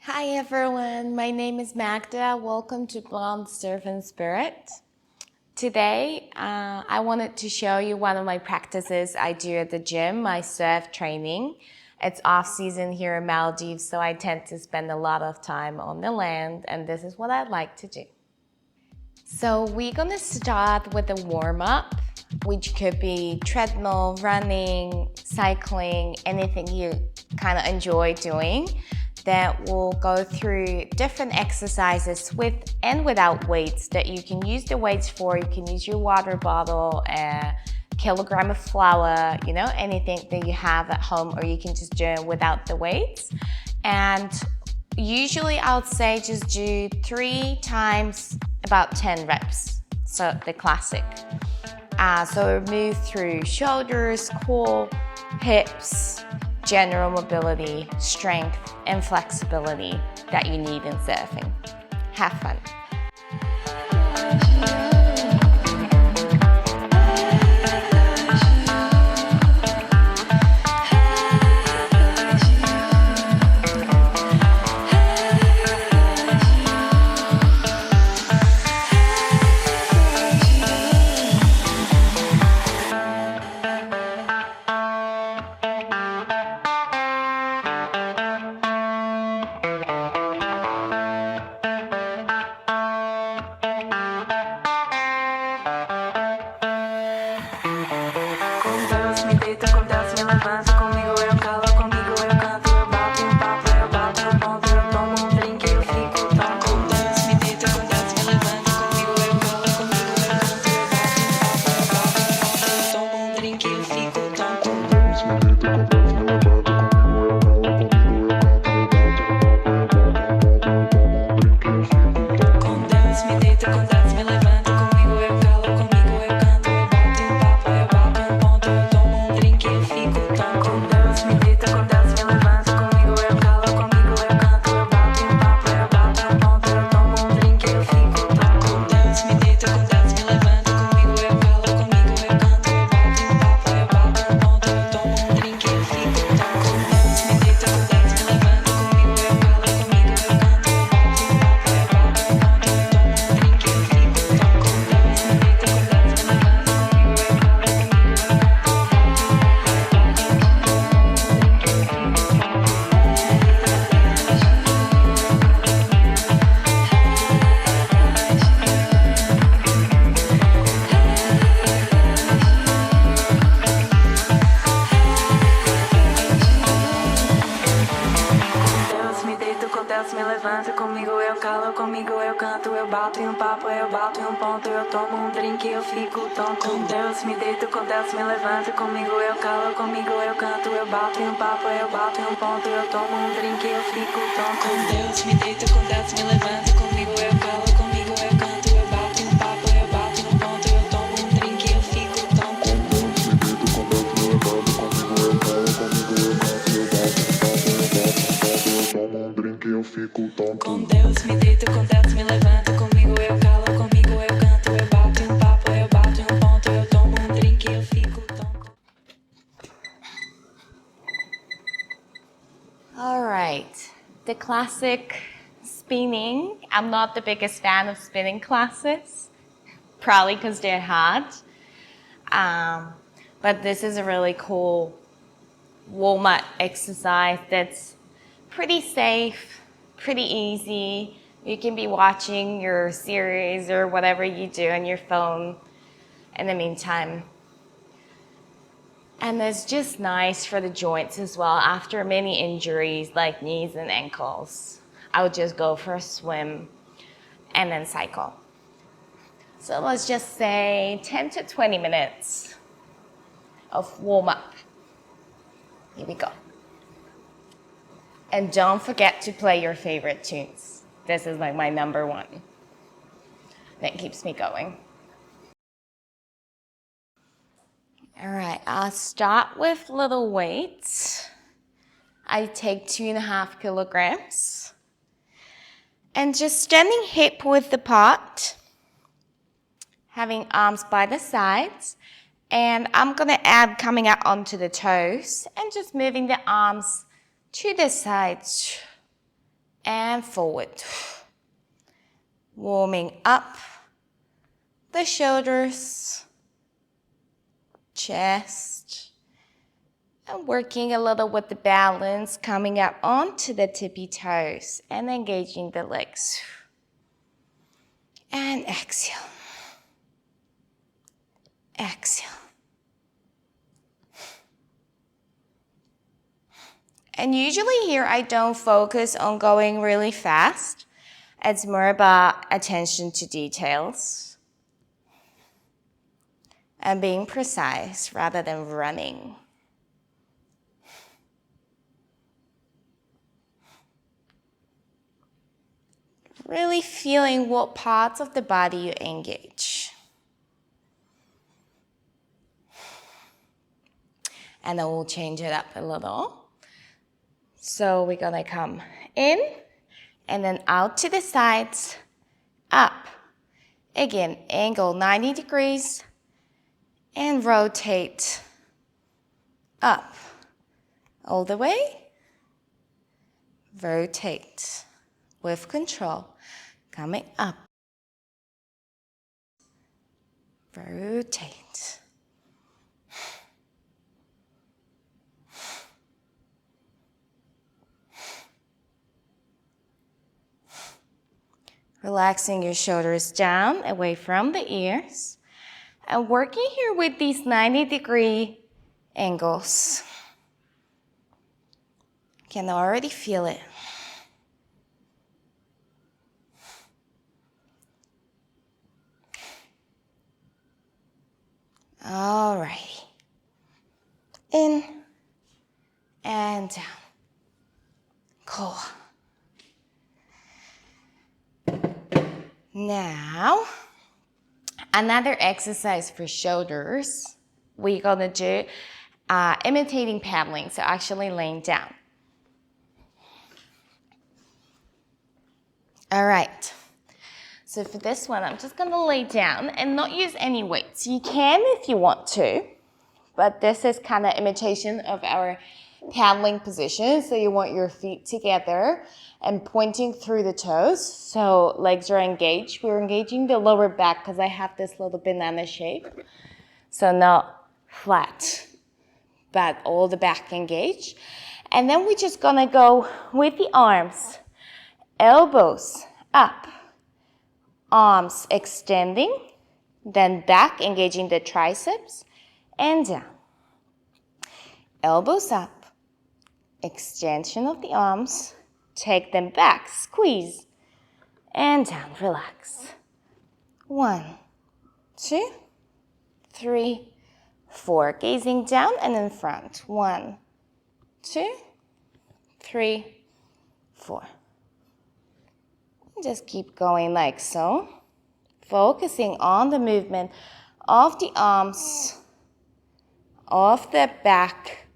Hi everyone, my name is Magda. Welcome to Blonde Surfing Spirit. Today, I wanted to show you one of my practices I do at the gym, my surf training. It's off season here in Maldives, so I tend to spend a lot of time on the land, and this is what I like to do. So we're gonna start with a warm-up, which could be treadmill, running, cycling, anything you kind of enjoy doing. Then we'll go through different exercises with and without weights that you can use the weights for. You can use your water bottle, a kilogram of flour, anything that you have at home, or you can just do it without the weights. And usually I would say just do 3 times about 10 reps, so the classic. So move through shoulders, core, hips, general mobility, strength, and flexibility that you need in surfing. Have fun. Me levanta, comigo eu calo, comigo eu canto, eu bato em papo, eu bato em ponto, eu tomo drink, eu fico tonto. Com Deus me deito, com Deus me levanta, comigo eu calo, comigo eu canto, eu bato em papo, eu bato em ponto, eu tomo drink, eu fico tonto. Com Deus me deito, com Deus me levanta, comigo eu calo, comigo eu canto, eu bato em papo, eu bato em ponto, eu tomo drink, eu fico tonto. Com Deus me deito, com Deus me levanta, comigo eu calo, comigo eu canto, eu bato em papo, eu bato em ponto, eu tomo drink, eu fico tonto. Com Deus me deito, com Deus me levanta, comigo eu calo, comigo eu canto, eu bato em papo, eu bato em ponto, eu tomo drink, eu fico tonto. All right, the classic spinning. I'm not the biggest fan of spinning classes, probably because they're hard. But this is a really cool warm-up exercise that's pretty safe, pretty easy. You can be watching your series or whatever you do on your phone in the meantime. And it's just nice for the joints as well. After many injuries like knees and ankles, I would just go for a swim and then cycle. So let's just say 10 to 20 minutes of warm-up. Here we go. And don't forget to play your favorite tunes. This is like my number one. That keeps me going. All right, I'll start with little weights. I take 2.5 kilograms. And just standing hip width apart, having arms by the sides. And I'm gonna add coming out onto the toes and just moving the arms to the sides and forward. Warming up the shoulders, chest, and working a little with the balance, coming up onto the tippy toes and engaging the legs. And exhale. Exhale. And usually here I don't focus on going really fast. It's more about attention to details and being precise rather than running. Really feeling what parts of the body you engage. And then we'll change it up a little. So we're gonna come in and then out to the sides, up. Again, angle 90 degrees and rotate up. All the way, rotate with control. Coming up, rotate. Relaxing your shoulders down, away from the ears. And working here with these 90-degree angles. Can already feel it. All right. In and down. Cool. Now, another exercise for shoulders. We're gonna do imitating paddling, so actually laying down. All right. So for this one, I'm just gonna lay down and not use any weights. You can if you want to, but this is kind of imitation of our paddling position. So you want your feet together and pointing through the toes. So legs are engaged. We're engaging the lower back because I have this little banana shape. So not flat, but all the back engaged. And then we're just gonna go with the arms, elbows up. Arms extending, then back engaging the triceps, and down. Elbows up, extension of the arms, take them back, squeeze, and down, relax. 1, 2, 3, 4. Gazing down and in front. 1, 2, 3, 4. Just keep going like so, focusing on the movement of the arms, of the back,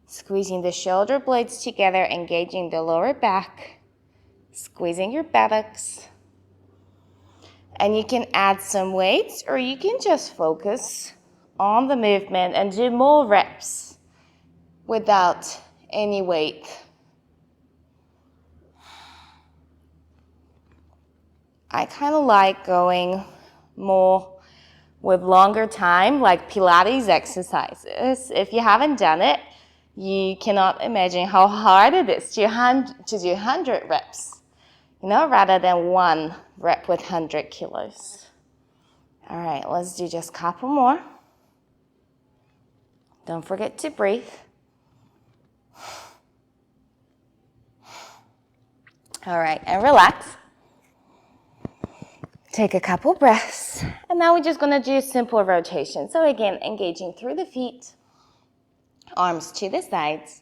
squeezing the shoulder blades together, engaging the lower back, squeezing your buttocks. And you can add some weights or you can just focus on the movement and do more reps without any weight. I kind of like going more with longer time, like Pilates exercises. If you haven't done it, you cannot imagine how hard it is to do 100 reps, rather than 1 rep with 100 kilos. All right, let's do just a couple more. Don't forget to breathe. All right, and relax. Take a couple breaths, and now we're just gonna do a simple rotation. So again, engaging through the feet, arms to the sides,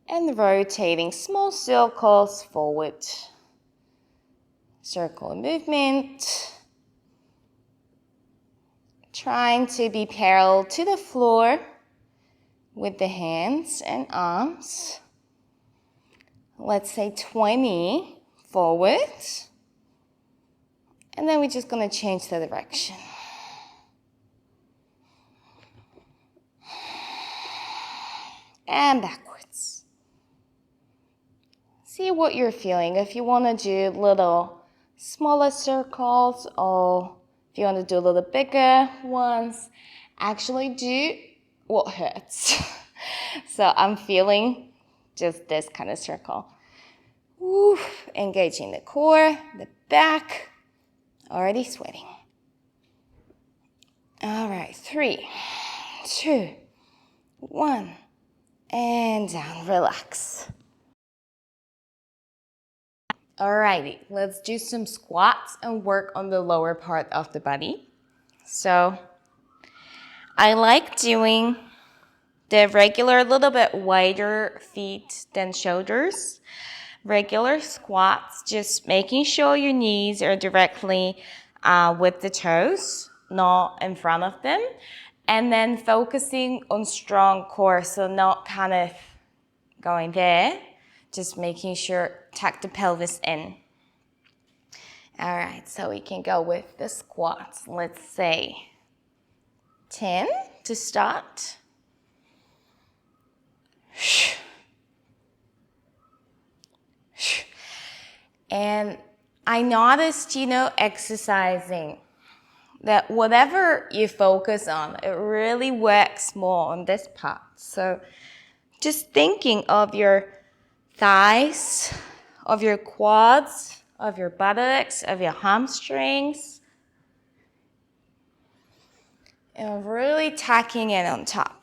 and rotating small circles forward. Circle movement. Trying to be parallel to the floor with the hands and arms. Let's say 20 forward. And then we're just going to change the direction. And backwards. see what you're feeling. If you want to do little smaller circles or if you want to do a little bigger ones, actually do what hurts. So I'm feeling just this kind of circle. Woo, engaging the core, the back, already sweating. All right, 3, 2, 1, and down, relax. Alrighty, let's do some squats and work on the lower part of the body. So I like doing the regular, little bit wider feet than shoulders. Regular squats, just making sure your knees are directly with the toes, not in front of them. And then focusing on strong core, so not kind of going there, just making sure tuck the pelvis in. All right, so we can go with the squats. Let's say 10 to start. And I noticed, exercising, that whatever you focus on, it really works more on this part. So just thinking of your thighs, of your quads, of your buttocks, of your hamstrings, and really tacking in on top.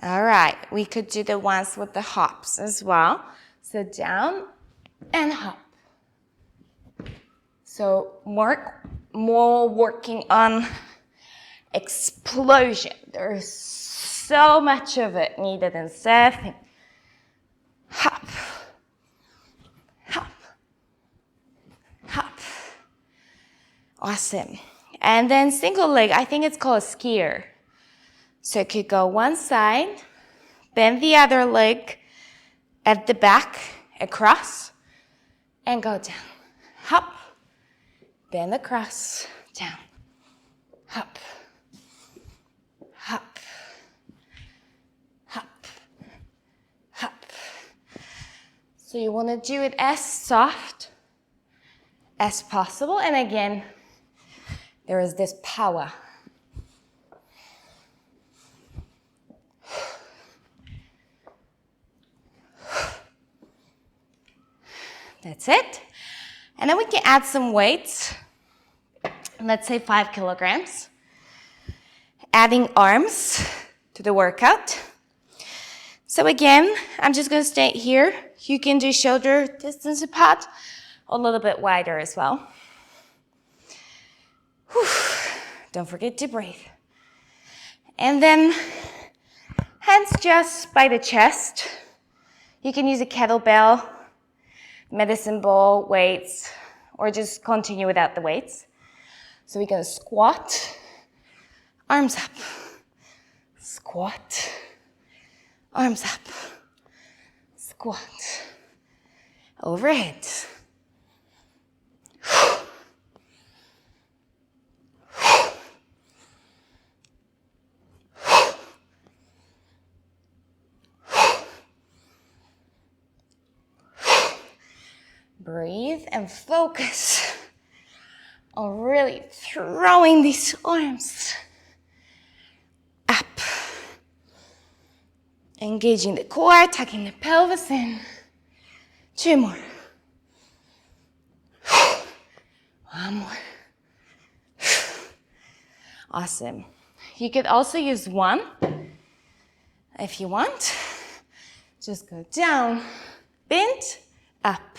All right, we could do the ones with the hops as well. So down and hop. So more working on explosion. There's so much of it needed in surfing. Hop, hop, hop. Awesome. And then single leg, I think it's called a skier. So it could go one side, bend the other leg at the back, across, and go down. Hop, bend across, down. Hop, hop, hop, hop. So you want to do it as soft as possible. And again, there is this power. That's it. And then we can add some weights. Let's say 5 kilograms. Adding arms to the workout. So again, I'm just going to stay here. You can do shoulder distance apart, a little bit wider as well. Whew. Don't forget to breathe. And then hands just by the chest. You can use a kettlebell, medicine ball, weights, or just continue without the weights. So we're going to squat, arms up, squat, arms up, squat, overhead. Breathe and focus on really throwing these arms up. Engaging the core, tucking the pelvis in. 2 more. 1 more. Awesome. You could also use 1 if you want. Just go down, bend, up,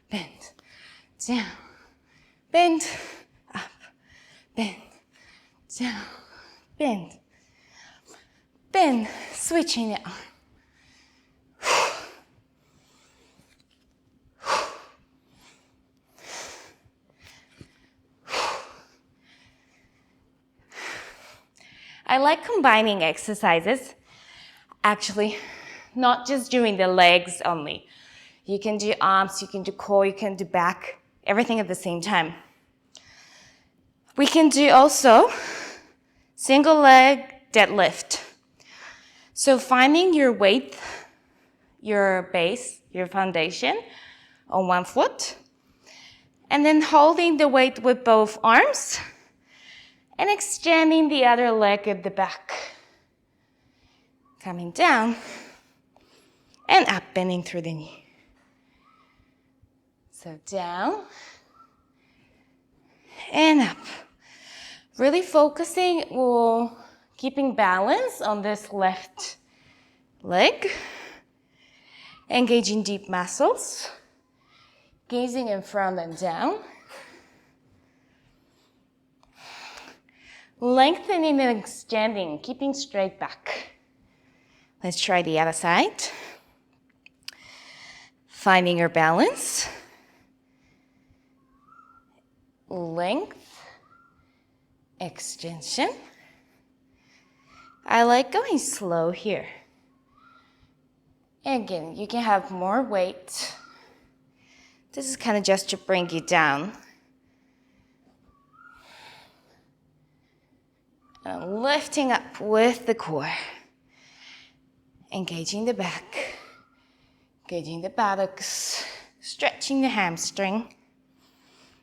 bend, down, bend, up, bend, down, bend, bend, switching it on. I like combining exercises, actually, not just doing the legs only. You can do arms, you can do core, you can do back, everything at the same time. We can do also single leg deadlift. So finding your weight, your base, your foundation on one foot, and then holding the weight with both arms and extending the other leg at the back. Coming down and up, bending through the knee. So down and up. Really focusing or keeping balance on this left leg. Engaging deep muscles. Gazing in front and down. Lengthening and extending, keeping straight back. Let's try the other side. Finding your balance. Length. Extension. I like going slow here. Again, you can have more weight. This is kind of just to bring you down. And lifting up with the core. Engaging the back. Engaging the buttocks. Stretching the hamstring.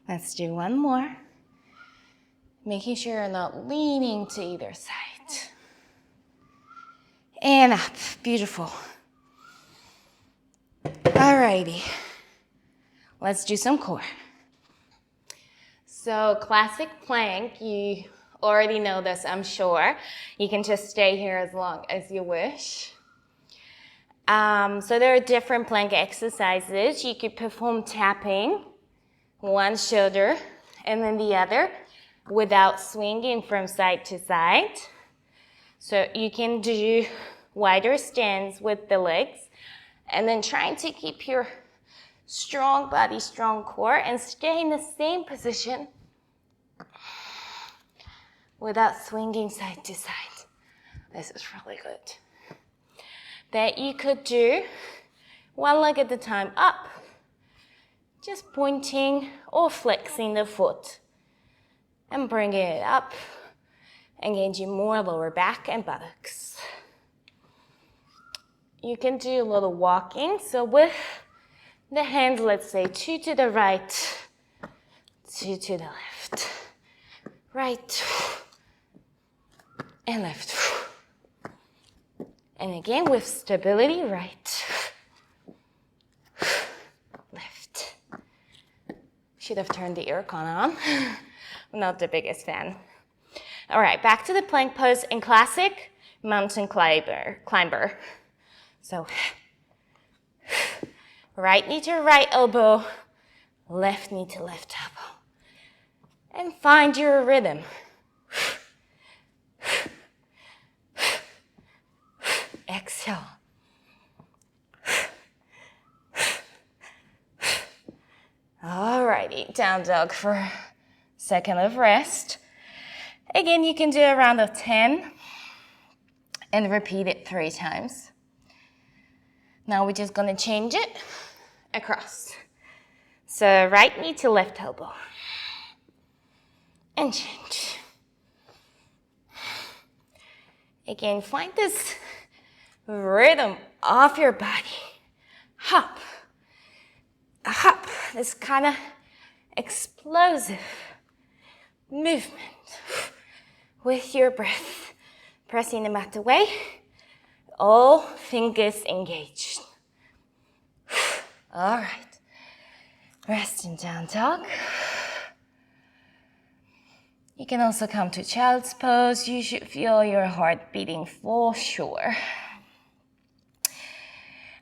Let's do one more. Making sure you're not leaning to either side. And up. Beautiful. Alrighty. Let's do some core. So classic plank, you already know this, I'm sure. You can just stay here as long as you wish. So there are different plank exercises. You could perform tapping, one shoulder and then the other, without swinging from side to side. So you can do wider stance with the legs and then trying to keep your strong body, strong core and stay in the same position without swinging side to side. This is really good. That you could do one leg at a time up, just pointing or flexing the foot and bringing it up, engaging more lower back and buttocks. You can do a little walking, so with the hands, let's say 2 to the right, 2 to the left, right and left. And again with stability, right, left. Should have turned the aircon on. I'm not the biggest fan. All right, back to the plank pose in classic mountain climber. So right knee to right elbow, left knee to left elbow. And find your rhythm. Exhale. Alrighty, down dog for a second of rest. Again, you can do a round of 10 and repeat it 3 times. Now we're just gonna change it across. So right knee to left elbow. And change. Again, find this rhythm of your body. Hop. A hop. This kind of explosive movement with your breath. Pressing the mat away. All fingers engaged. All right. Rest in down dog. You can also come to child's pose. You should feel your heart beating for sure.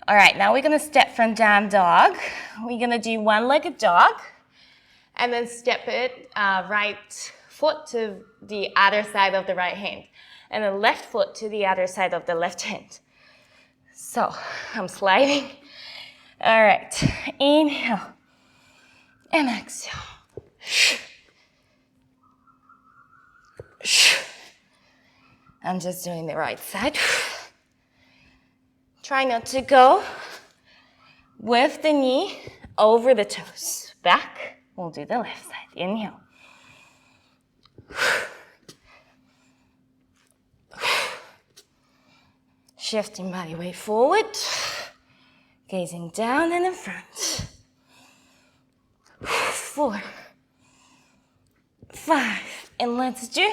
All right, now we're gonna step from down dog. We're gonna do one-legged dog and then step it right foot to the other side of the right hand and then left foot to the other side of the left hand. So I'm sliding. All right, inhale and exhale. I'm just doing the right side. Try not to go with the knee over the toes. Back, we'll do the left side. Inhale. Shifting body weight forward, gazing down and in front. 4, 5, and let's do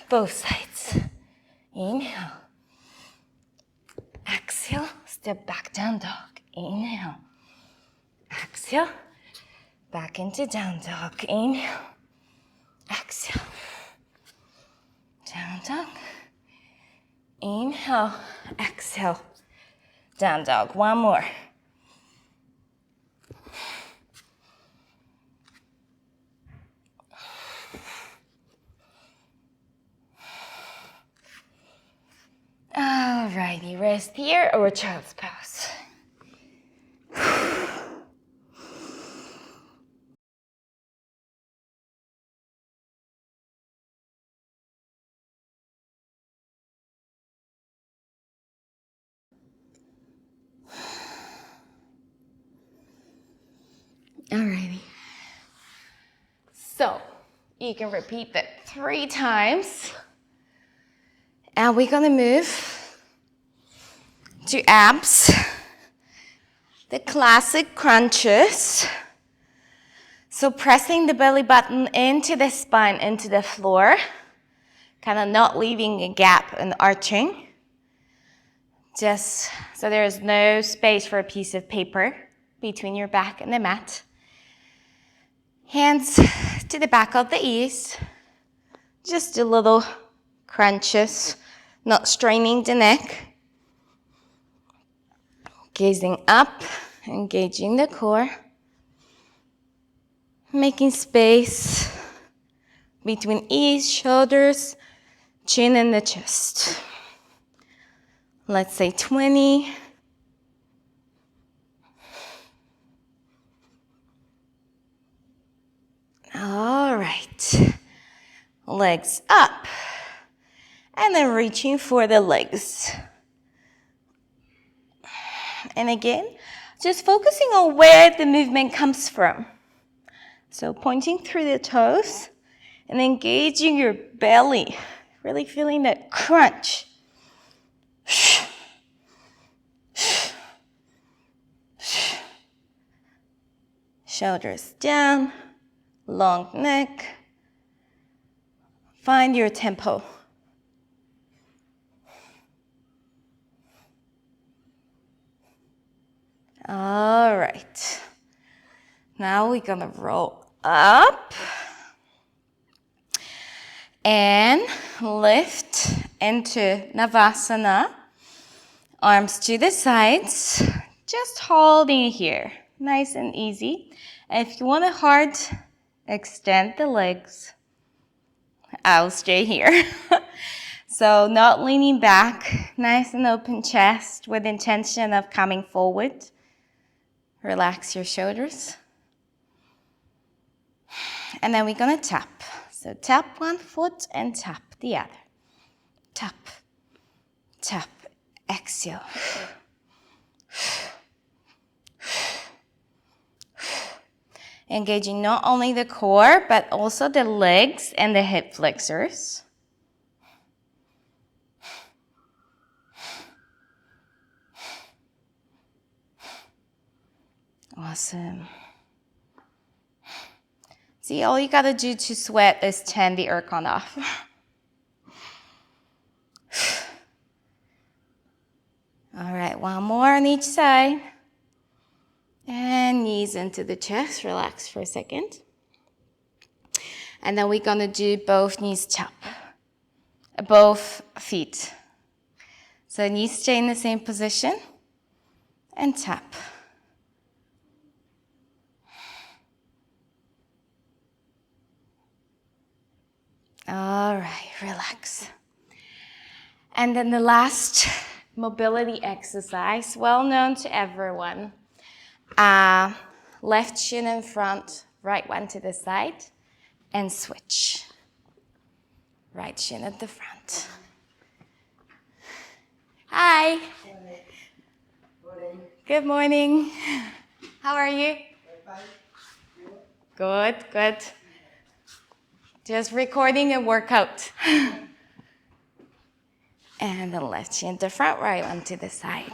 both sides. Inhale. Exhale, step back, down dog. Inhale. Exhale, back into down dog. Inhale. Exhale. Down dog. Inhale. Exhale. Down dog. One more. Alrighty, rest here or child's pose. Alrighty. So, you can repeat that 3 times. And we're gonna move to abs. The classic crunches. So pressing the belly button into the spine, into the floor. Kind of not leaving a gap and arching. Just so there is no space for a piece of paper between your back and the mat. Hands to the back of the ears. Just a little crunches, not straining the neck. Gazing up, engaging the core. Making space between ears, shoulders, chin and the chest. Let's say 20. All right. Legs up. And then reaching for the legs. And again, just focusing on where the movement comes from. So pointing through the toes and engaging your belly. Really feeling that crunch. Shoulders down, long neck. Find your tempo. All right. Now we're gonna roll up and lift into Navasana. Arms to the sides, just holding here. Nice and easy. If you want it hard, extend the legs. I'll stay here. So not leaning back, nice and open chest with intention of coming forward. Relax your shoulders. And then we're gonna tap. So tap one foot and tap the other. Tap, tap, exhale. Engaging not only the core, but also the legs and the hip flexors. Awesome. See, all you gotta do to sweat is turn the aircon off. All right, one more on each side. And knees into the chest, relax for a second. And then we're gonna do both knees tap, both feet. So knees stay in the same position and tap. All right, relax. And then the last mobility exercise, well known to everyone. Left shin in front, right one to the side, and switch. Right shin at the front. Hi. Good morning. How are you? Good, good. Just recording a workout. And the left shin to front, right one to the side.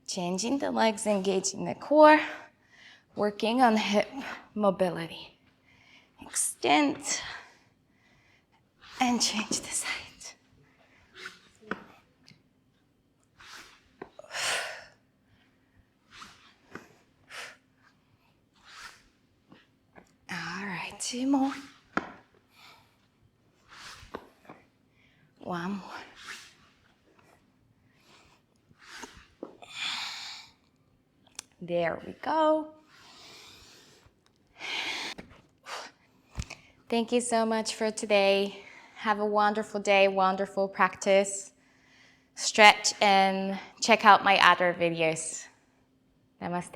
Changing the legs, engaging the core, working on hip mobility. Extend and change the side. All right, 2 more. 1 more. There we go. Thank you so much for today. Have a wonderful day, wonderful practice. Stretch and check out my other videos. Namaste.